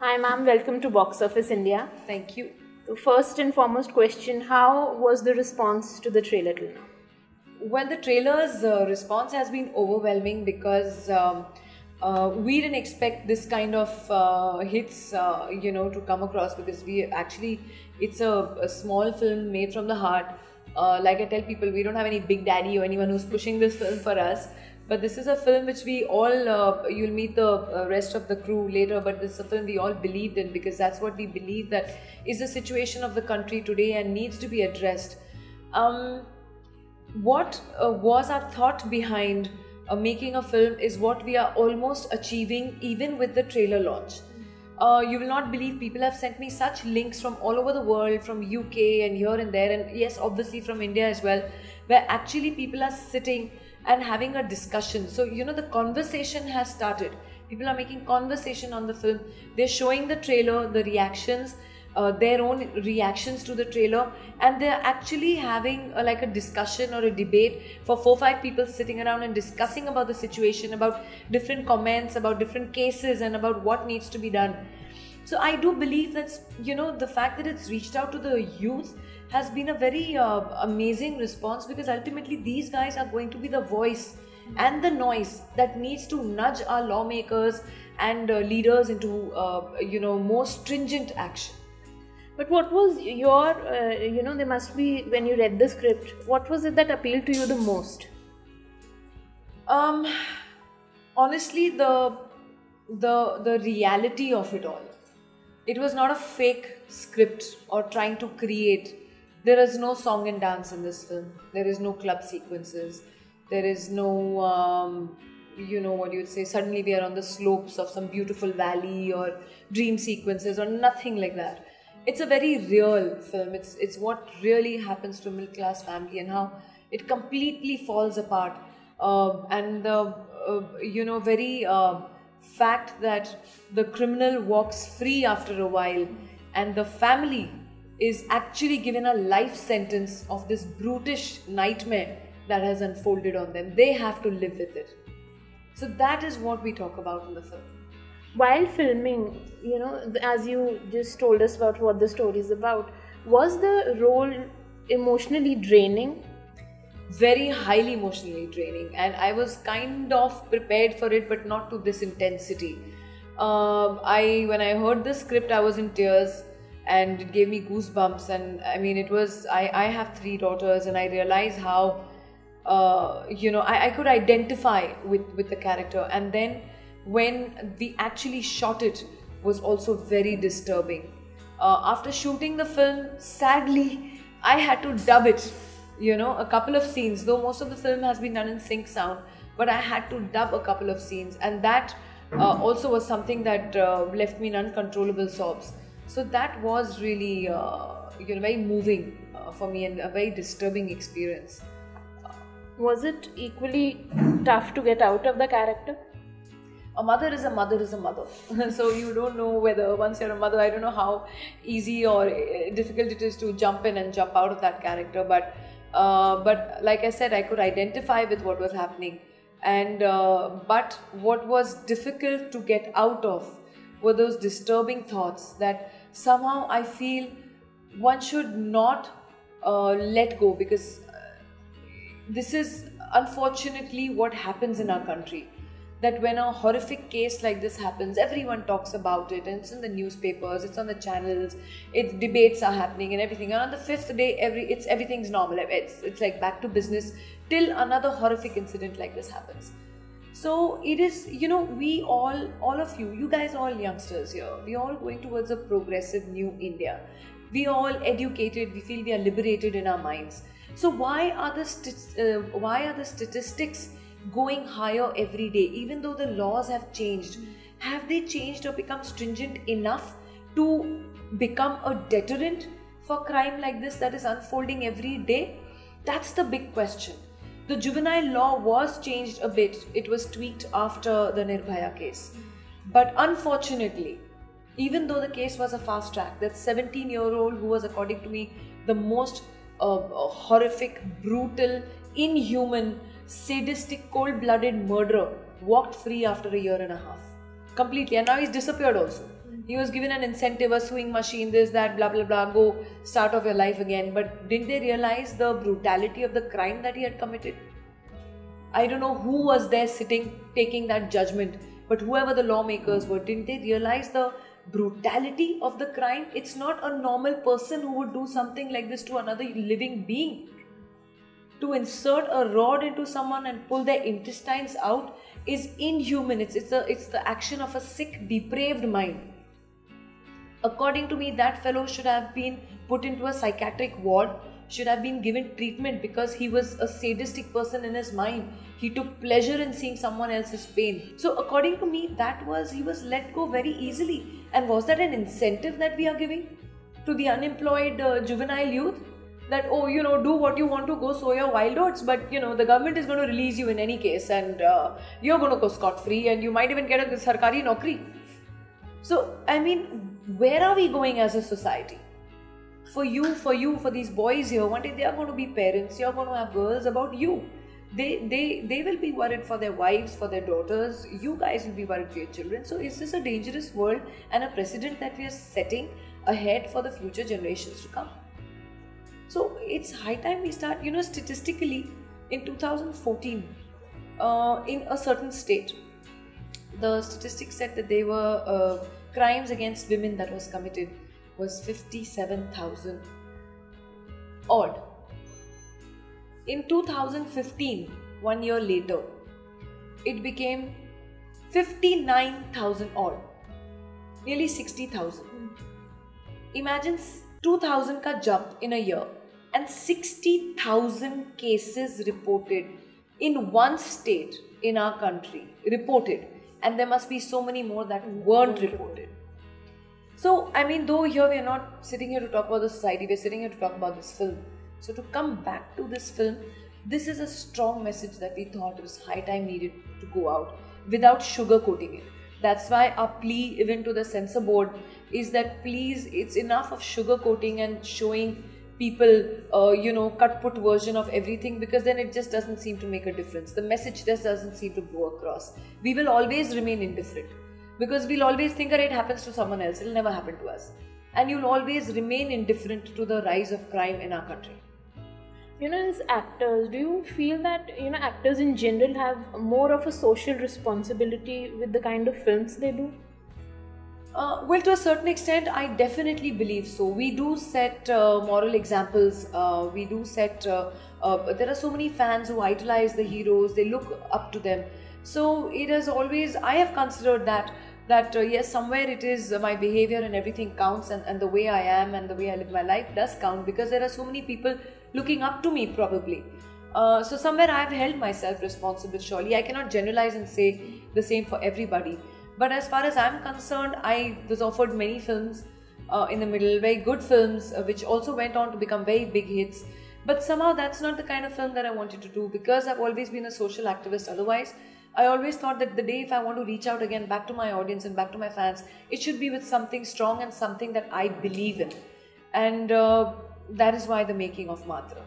Hi ma'am, welcome to Box Office India. Thank you. So first and foremost question, how was the response to the trailer till now? Well, the trailer's response has been overwhelming because we didn't expect this kind of hits, to come across, because it's a small film made from the heart. Like I tell people, we don't have any big daddy or anyone who's pushing this film for us. But this is a film which we all, you'll meet the rest of the crew later, but this is a film we all believed in, because that's what we believe that is the situation of the country today and needs to be addressed. What was our thought behind making a film is what we are almost achieving even with the trailer launch. You will not believe, people have sent me such links from all over the world, from UK and here and there, and yes, obviously from India as well, where actually people are sitting and having a discussion. So, the conversation has started. People are making conversation on the film. They're showing the trailer, the reactions, their own reactions to the trailer, and they're actually having a discussion or a debate for 4-5 people sitting around and discussing about the situation, about different comments, about different cases, and about what needs to be done. So I do believe that, the fact that it's reached out to the youth has been a very amazing response, because ultimately these guys are going to be the voice and the noise that needs to nudge our lawmakers and leaders into, more stringent action. But what was your, there must be, when you read the script, what was it that appealed to you the most? Honestly, the reality of it all. It was not a fake script or trying to create. There is no song and dance in this film. There is no club sequences. There is no, what you would say, suddenly we are on the slopes of some beautiful valley or dream sequences or nothing like that. It's a very real film. It's what really happens to a middle class family and how it completely falls apart. And the, very fact that the criminal walks free after a while and the family is actually given a life sentence of this brutish nightmare that has unfolded on them. They have to live with it. So that is what we talk about in the film. While filming, as you just told us about what the story is about, was the role emotionally draining? Very highly emotionally draining, and I was kind of prepared for it, but not to this intensity. When I heard the script, I was in tears, and it gave me goosebumps. And I mean, it was, I have 3 daughters, and I realized how I could identify with the character. And then when we actually shot it was also very disturbing. After shooting the film, sadly I had to dub it, a couple of scenes, though most of the film has been done in sync sound, but I had to dub a couple of scenes, and that also was something that left me in uncontrollable sobs. So that was really very moving for me, and a very disturbing experience. Was it equally tough to get out of the character? A mother is a mother is a mother. So you don't know whether, once you're a mother, I don't know how easy or difficult it is to jump in and jump out of that character. But like I said, I could identify with what was happening. And but what was difficult to get out of were those disturbing thoughts that somehow I feel one should not let go, because this is unfortunately what happens in our country. That when a horrific case like this happens, everyone talks about it, and it's in the newspapers, it's on the channels, debates are happening and everything. And on the 5th day, everything's normal. It's like back to business till another horrific incident like this happens. So it is, we all of you guys, all youngsters here, we all going towards a progressive new India. We all educated, we feel we are liberated in our minds. So why are the statistics going higher every day? Even though the laws have changed, have they changed or become stringent enough to become a deterrent for crime like this that is unfolding every day? That's the big question. The juvenile law was changed a bit. It was tweaked after the Nirbhaya case. But unfortunately, even though the case was a fast track, that 17-year-old who was, according to me, the most horrific, brutal, inhuman, sadistic, cold-blooded murderer, walked free after a year and a half. Completely. And now he's disappeared also. He was given an incentive, a sewing machine, this, that, blah, blah, blah, go start off your life again. But didn't they realize the brutality of the crime that he had committed? I don't know who was there sitting, taking that judgment, but whoever the lawmakers were, didn't they realize the brutality of the crime? It's not a normal person who would do something like this to another living being. To insert a rod into someone and pull their intestines out is inhuman. It's the action of a sick, depraved mind. According to me, that fellow should have been put into a psychiatric ward, should have been given treatment, because he was a sadistic person in his mind. He took pleasure in seeing someone else's pain. So according to me, he was let go very easily. And was that an incentive that we are giving to the unemployed juvenile youth? That, oh, do what you want to, go sow your wild oats, but the government is going to release you in any case, and you're going to go scot-free, and you might even get a sarkari naukri. So, I mean, where are we going as a society? For these boys here, one day they are going to be parents, you're going to have girls. About you. They will be worried for their wives, for their daughters. You guys will be worried for your children. So is this a dangerous world and a precedent that we are setting ahead for the future generations to come? So it's high time we start, statistically in 2014, in a certain state, the statistics said that there were crimes against women that was committed was 57,000 odd. In 2015, 1 year later, it became 59,000 odd, nearly 60,000. Imagine 2,000 ka jump in a year and 60,000 cases reported in one state in our country, reported, and there must be so many more that weren't reported. So, I mean, though here we are not sitting here to talk about the society, we are sitting here to talk about this film. So to come back to this film, this is a strong message that we thought it was high time needed to go out without sugarcoating it. That's why our plea even to the censor board is that please, it's enough of sugarcoating and showing people, cut-put version of everything, because then it just doesn't seem to make a difference. The message just doesn't seem to go across. We will always remain indifferent because we'll always think that it happens to someone else. It'll never happen to us. And you'll always remain indifferent to the rise of crime in our country. As actors, do you feel that, actors in general have more of a social responsibility with the kind of films they do? Well, to a certain extent, I definitely believe so. We do set moral examples. We do set, there are so many fans who idolize the heroes. They look up to them. So it has always, I have considered that yes, somewhere it is my behavior and everything counts, and the way I am and the way I live my life does count, because there are so many people looking up to me probably. So somewhere I have held myself responsible, surely. I cannot generalize and say the same for everybody. But as far as I'm concerned, I was offered many films in the middle, very good films, which also went on to become very big hits. But somehow that's not the kind of film that I wanted to do, because I've always been a social activist otherwise. I always thought that the day if I want to reach out again back to my audience and back to my fans, it should be with something strong and something that I believe in. And that is why the making of MAATR.